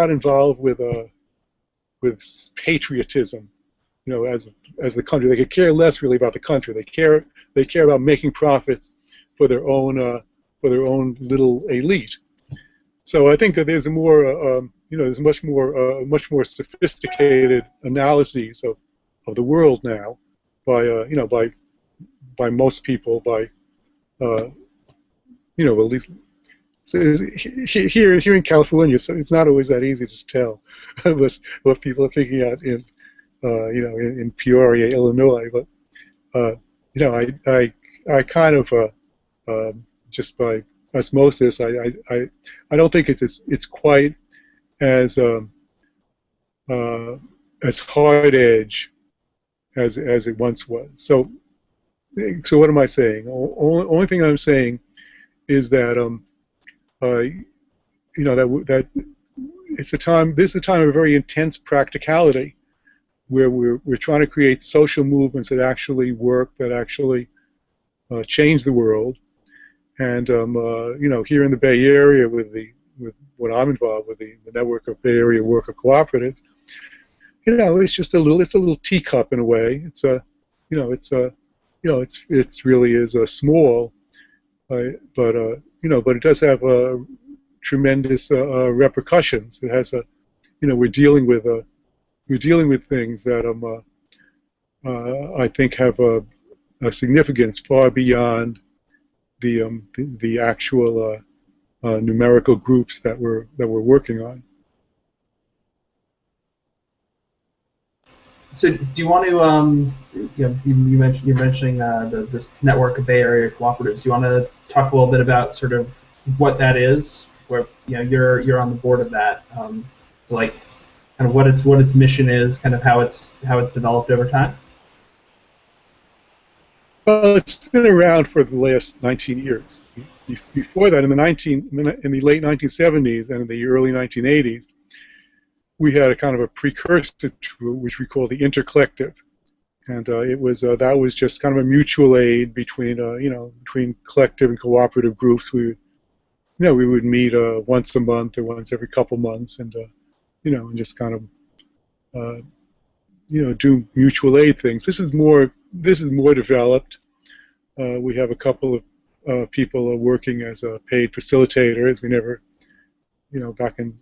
Speaker 2: involved with patriotism, as the country. They could care less really about the country. They care about making profits for their own little elite. So I think that there's a more there's much more sophisticated analyses of the world now by most people, at least. So here in California, so it's not always that easy to tell what people are thinking out in Peoria, Illinois. But I kind of just by osmosis, I don't think it's quite as hard edge as it once was. So what am I saying? Only thing I'm saying is that that it's a time. This is a time of very intense practicality, where we're trying to create social movements that actually work, that actually change the world. And here in the Bay Area, with what I'm involved with, the network of Bay Area worker cooperatives, it's just a little teacup in a way. It's it's really is small, but it does have tremendous repercussions. It has we're dealing with things that I think have a significance far beyond the actual numerical groups that we're working on.
Speaker 1: So, do you want to, you're mentioning this network of Bay Area cooperatives. Do you want to talk a little bit about sort of what that is, where you're on the board of that, like kind of what its mission is, kind of how it's developed over time?
Speaker 2: Well, it's been around for the last 19 years. Before that, in the late 1970s and in the early 1980s, we had a kind of a precursor to it, which we call the intercollective, and it was that was just kind of a mutual aid between between collective and cooperative groups. We would meet once a month or once every couple months, and and just kind of do mutual aid things. This is more developed. We have a couple of people working as paid facilitators. We never, back in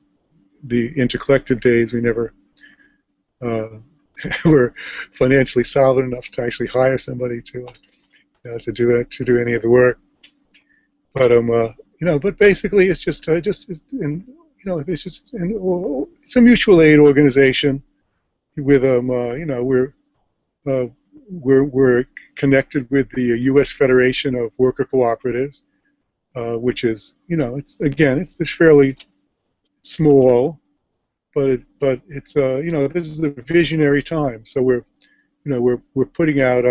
Speaker 2: the intercollective days, we never were financially solvent enough to actually hire somebody to do any of the work. But but basically it's just it's a mutual aid organization with we're connected with the U.S. Federation of Worker Cooperatives, which is it's fairly small, but it's this is the visionary time. So we're putting out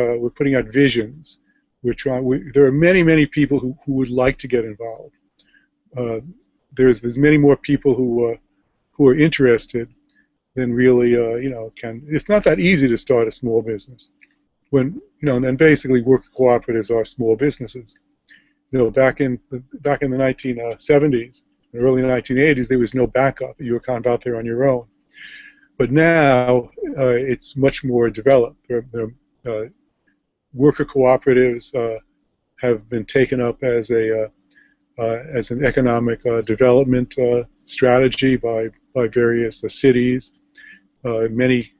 Speaker 2: visions. There are many people who would like to get involved. There's many more people who are interested than really can. It's not that easy to start a small business. And then basically worker cooperatives are small businesses. Back in the 1970s, the early 1980s, there was no backup. You were kind of out there on your own. But now it's much more developed. Worker cooperatives have been taken up as an economic development strategy by various cities. Many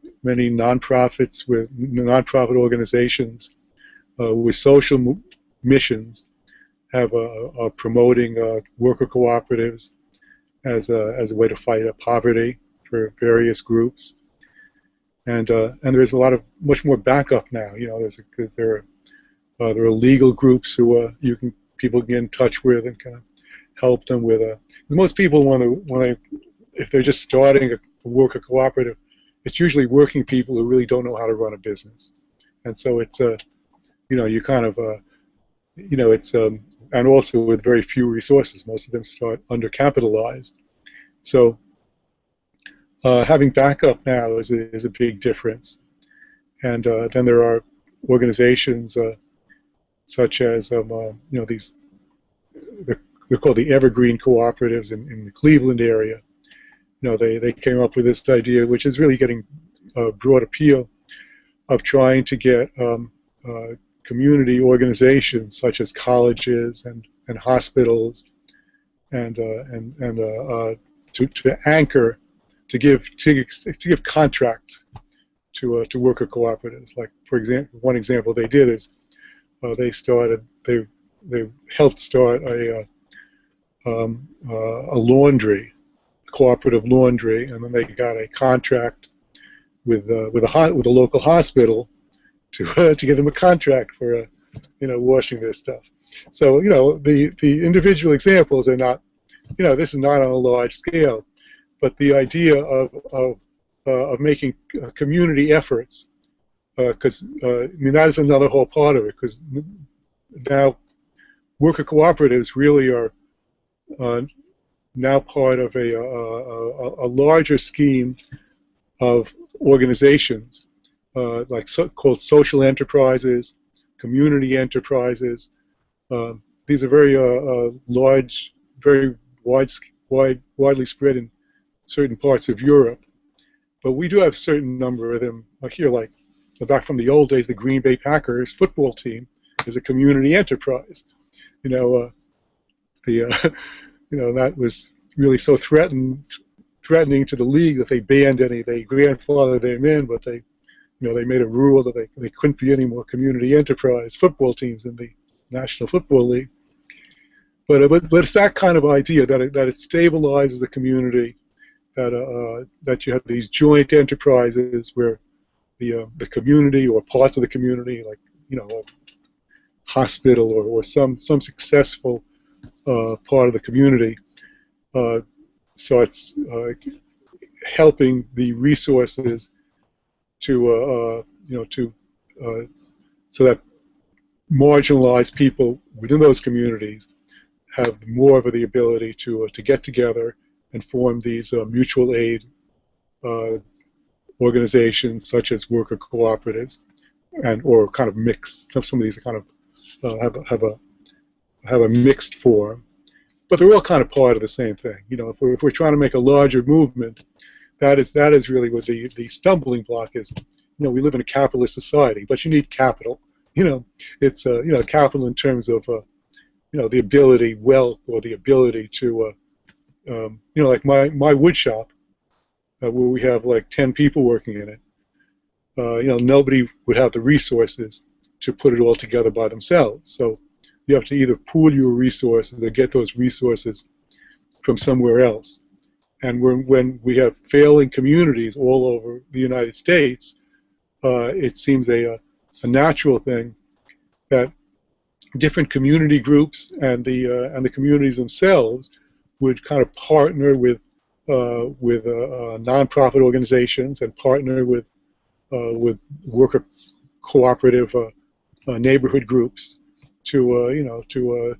Speaker 2: nonprofits with nonprofit organizations with social missions are promoting worker cooperatives as a way to fight poverty. for various groups, and there's much more backup now. You know, there are legal groups who people can get in touch with and kind of help them with. Most people if they're just starting to work a cooperative, it's usually working people who really don't know how to run a business, and so it's you kind of it's and also with very few resources. Most of them start undercapitalized, so having backup now is a big difference. And then there are organizations such as these they're called the Evergreen Cooperatives in the Cleveland area. You know, they came up with this idea, which is really getting broad appeal, of trying to get community organizations such as colleges and hospitals and to anchor, to give contracts to worker cooperatives. Like, for example, one example they did is they helped start a laundry, cooperative laundry, and then they got a contract with a local hospital to give them a contract for washing their stuff. So the individual examples are not, this is not on a large scale, but the idea of making community efforts, because that is another whole part of it, because now worker cooperatives really are now part of a larger scheme of organizations, called social enterprises, community enterprises. These are very large, very widely spread in certain parts of Europe, but we do have a certain number of them here. Like back from the old days, the Green Bay Packers football team is a community enterprise. That was really so threatening to the league that they banned any. They grandfathered them in, but they made a rule that they couldn't be any more community enterprise football teams in the National Football League. But it's that kind of idea that it stabilizes the community, that you have these joint enterprises where the community or parts of the community, like a hospital or some successful part of the community, so it's helping the resources so that marginalized people within those communities have more of the ability to get together and form these mutual aid organizations, such as worker cooperatives, or kind of mixed. Some of these are kind of have a mixed form, but they're all kind of part of the same thing. If we're trying to make a larger movement, that is really what the stumbling block is. We live in a capitalist society, but you need capital. It's capital in terms of the ability, wealth, or the ability to like my wood shop, where we have like 10 people working in it. Nobody would have the resources to put it all together by themselves. So you have to either pool your resources or get those resources from somewhere else. And when we have failing communities all over the United States, it seems a natural thing that different community groups and the communities themselves would kind of partner with nonprofit organizations and partner with worker cooperative neighborhood groups to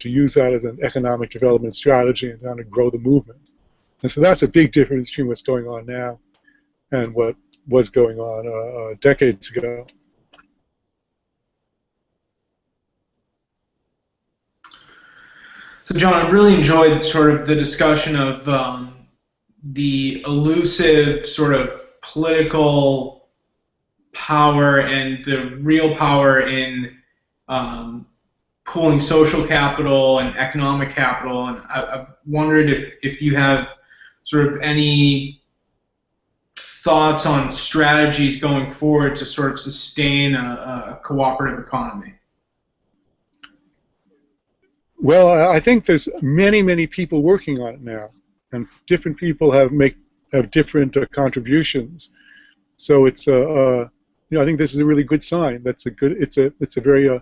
Speaker 2: use that as an economic development strategy and kind of grow the movement. And so that's a big difference between what's going on now and what was going on decades ago.
Speaker 3: So, John, I've really enjoyed sort of the discussion of the elusive sort of political power and the real power in pooling social capital and economic capital. And I've wondered if you have sort of any thoughts on strategies going forward to sort of sustain a cooperative economy. Well,
Speaker 2: I think there's many people working on it now, and different people make have different contributions. So it's you know, I think this is a really good sign. That's a good. It's a very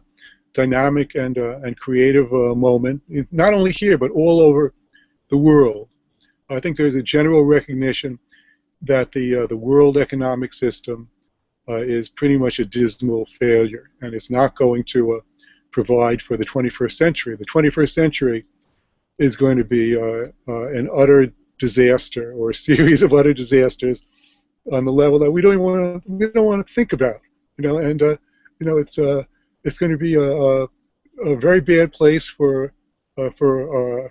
Speaker 2: dynamic and creative moment, not only here but all over the world. I think there's a general recognition that the world economic system is pretty much a dismal failure, and it's not going to provide for the 21st century. The 21st century is going to be an utter disaster, or a series of utter disasters on the level that we don't want to think about. You know, and you know, it's going to be a very bad place for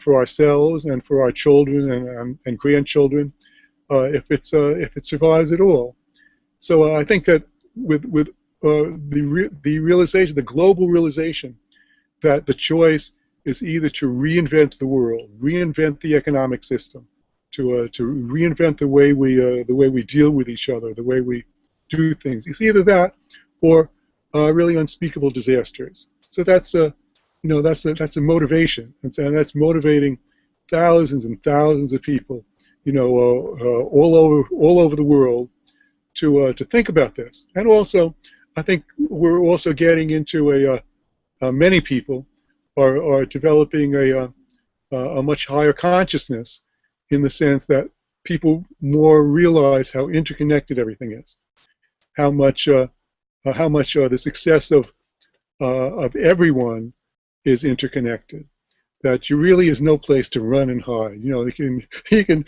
Speaker 2: ourselves and for our children and grandchildren if it survives at all. So I think that with the realization, the global realization, that the choice is either to reinvent the world, reinvent the economic system, to reinvent the way we deal with each other, the way we do things. It's either that or really unspeakable disasters. So that's a that's a motivation, and that's motivating thousands and thousands of people, you know, all over the world to think about this. And also, I think we're also getting into many people are developing a much higher consciousness, in the sense that people more realize how interconnected everything is, how much the success of everyone is interconnected. That you really is no place to run and hide. You know, you can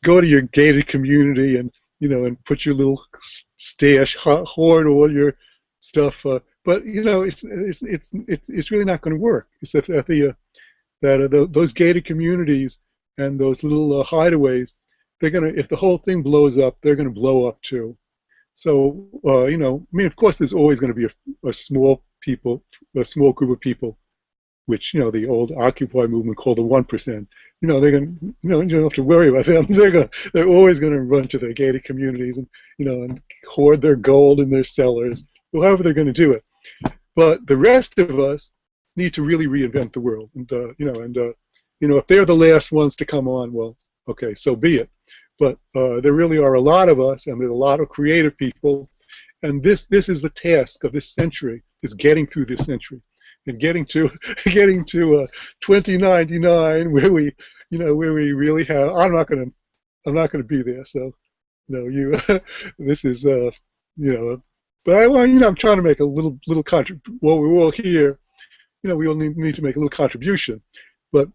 Speaker 2: go to your gated community and, you know, and put your little stash, hoard all your stuff. But you know, it's really not going to work. It's that those gated communities and those little hideaways, they're gonna, if the whole thing blows up, they're gonna blow up too. So you know, I mean, of course, there's always going to be a small group of people, which, you know, the old Occupy movement called the 1%. You know, they're going to, you know, you don't have to worry about them. They're always going to run to their gated communities and, you know, and hoard their gold in their cellars, however they're going to do it. But the rest of us need to really reinvent the world, and you know, if they're the last ones to come on, well, okay, so be it. But there really are a lot of us, and there's a lot of creative people, and this is the task of this century: is getting through this century and getting to 2099, where we, you know, where we really have. I'm not gonna be there, so you know, you this is you know, but you know, I'm trying to make a little well, we're all here, you know, we all need to make a little contribution, but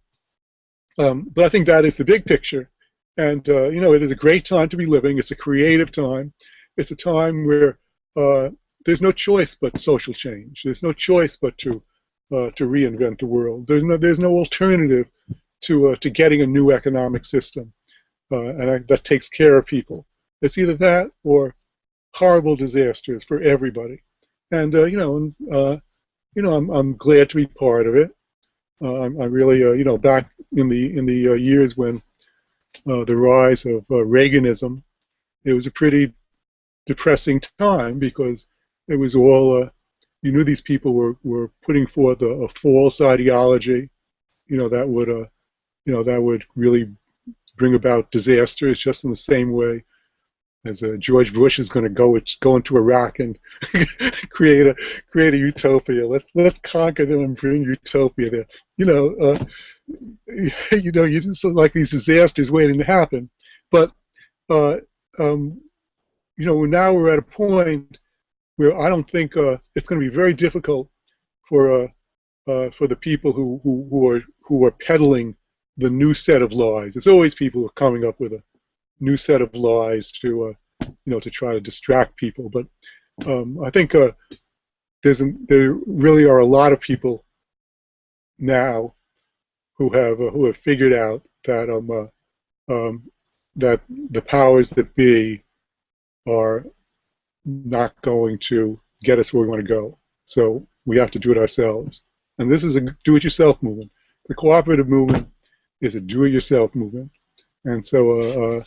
Speaker 2: I think that is the big picture. And you know, it is a great time to be living. It's a creative time. It's a time where there's no choice but social change. There's no choice but to reinvent the world. There's no alternative to getting a new economic system, that takes care of people. It's either that or horrible disasters for everybody. And you know, I'm glad to be part of it. I really you know, back in the years when the rise of Reaganism, it was a pretty depressing time, because it was all you knew these people were putting forth a false ideology, you know, that would really bring about disasters, just in the same way as George Bush is going to go into Iraq and create a utopia. Let's conquer them and bring utopia there. You know, you know, you just like these disasters waiting to happen. But you know, now we're at a point where I don't think it's going to be very difficult for the people who are peddling the new set of lies. It's always people who are coming up with a new set of lies to you know, to try to distract people. But I think there really are a lot of people now who have figured out that that the powers that be are not going to get us where we want to go. So we have to do it ourselves. And this is a do-it-yourself movement. The cooperative movement is a do-it-yourself movement. And so,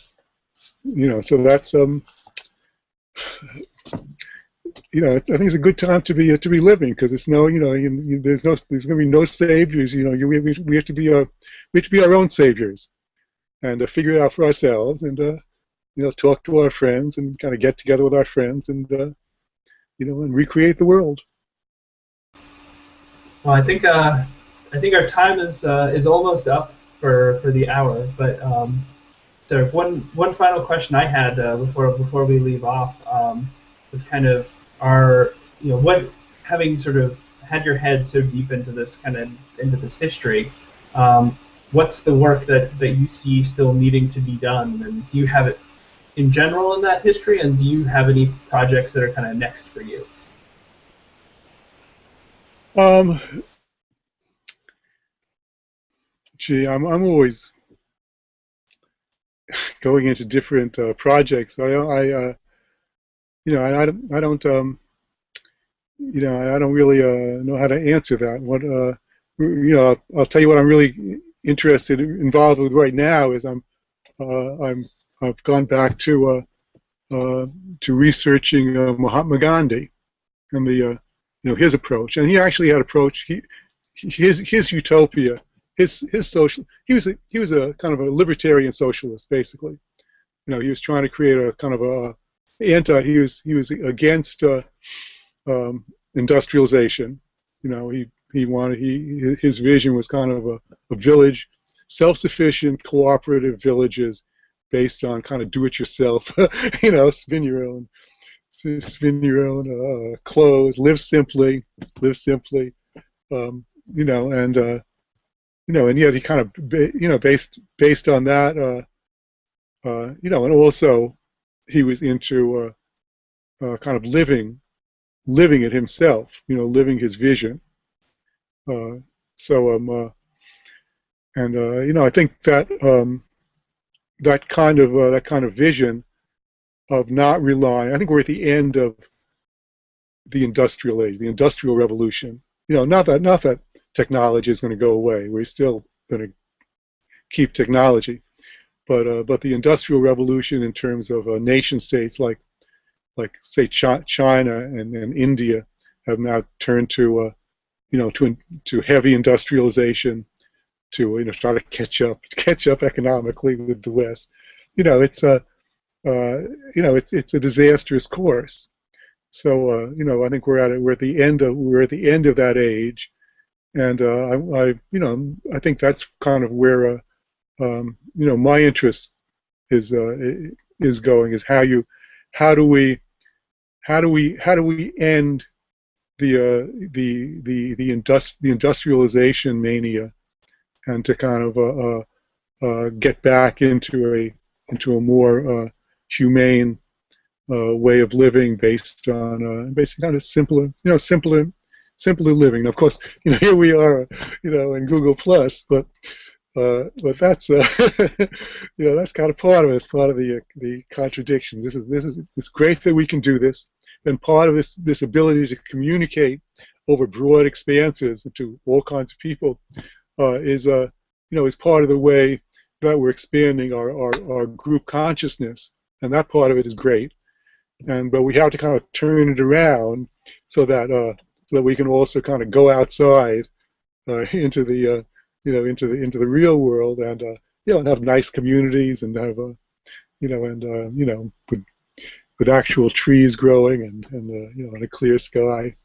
Speaker 2: you know, so that's you know, I think it's a good time to be living, because it's no, you know, there's going to be no saviors. You know, we have to be our own saviors, and figure it out for ourselves. And talk to our friends and kind of get together with our friends and and recreate the world.
Speaker 1: Well, I think our time is almost up for the hour. But so one final question I had before we leave off was kind of what, having sort of had your head so deep into this history. What's the work that you see still needing to be done, and do you have it in general in that history, and do you have any projects that are kind of next for you?
Speaker 2: Gee, I'm always going into different projects. I don't really know how to answer that. I'll tell you what I'm really involved with right now is I've gone back to researching Mahatma Gandhi and his approach. And he actually had approach. His utopia, his social. He was a kind of a libertarian socialist, basically. He was trying to create a kind of a he was against industrialization. His vision was kind of a village, self-sufficient, cooperative villages based on kind of do-it-yourself. Spin your own clothes, live simply. And yet he kind of based on that. And also he was into kind of living it himself, living his vision. I think that that kind of vision of not relying. I think we're at the end of the industrial age, the industrial revolution. Not that technology is going to go away. We're still going to keep technology, but the industrial revolution in terms of nation states like say China and India have now turned to to heavy industrialization, to try to catch up economically with the West. It's a disastrous course. So I think we're at the end of that age, and I think that's kind of where my interest is going, is how do we end the industrialization mania, and to kind of get back into a more humane way of living based on basically kind of simpler living. Of course, here we are, in Google Plus, but that's that's kind of part of it. It's part of the contradiction. It's great that we can do this, and part of this ability to communicate over broad expanses to all kinds of people is part of the way that we're expanding our group consciousness, and that part of it is great. But we have to kind of turn it around so that we can also kind of go outside into the into the real world, and and have nice communities, and have with actual trees growing, and a clear sky.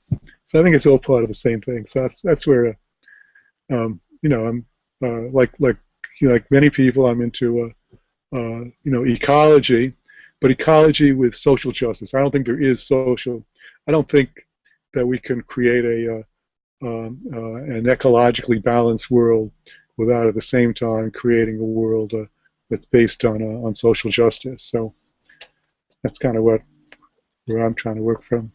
Speaker 2: So I think it's all part of the same thing. So that's where I'm like many people, I'm into ecology, but ecology with social justice. I don't think there is social. I don't think that we can create an ecologically balanced world without at the same time creating a world that's based on social justice. So that's kind of where I'm trying to work from.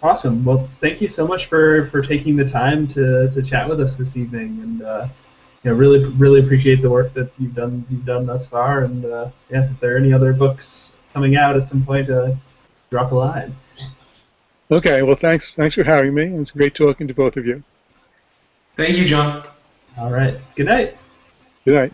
Speaker 1: Awesome. Well, thank you so much for taking the time to chat with us this evening, and really appreciate the work that you've done thus far. And if there are any other books coming out at some point, drop a line.
Speaker 2: Okay. Well, thanks for having me. It's great talking to both of you.
Speaker 3: Thank you, John.
Speaker 1: All right. Good night.
Speaker 2: Good night.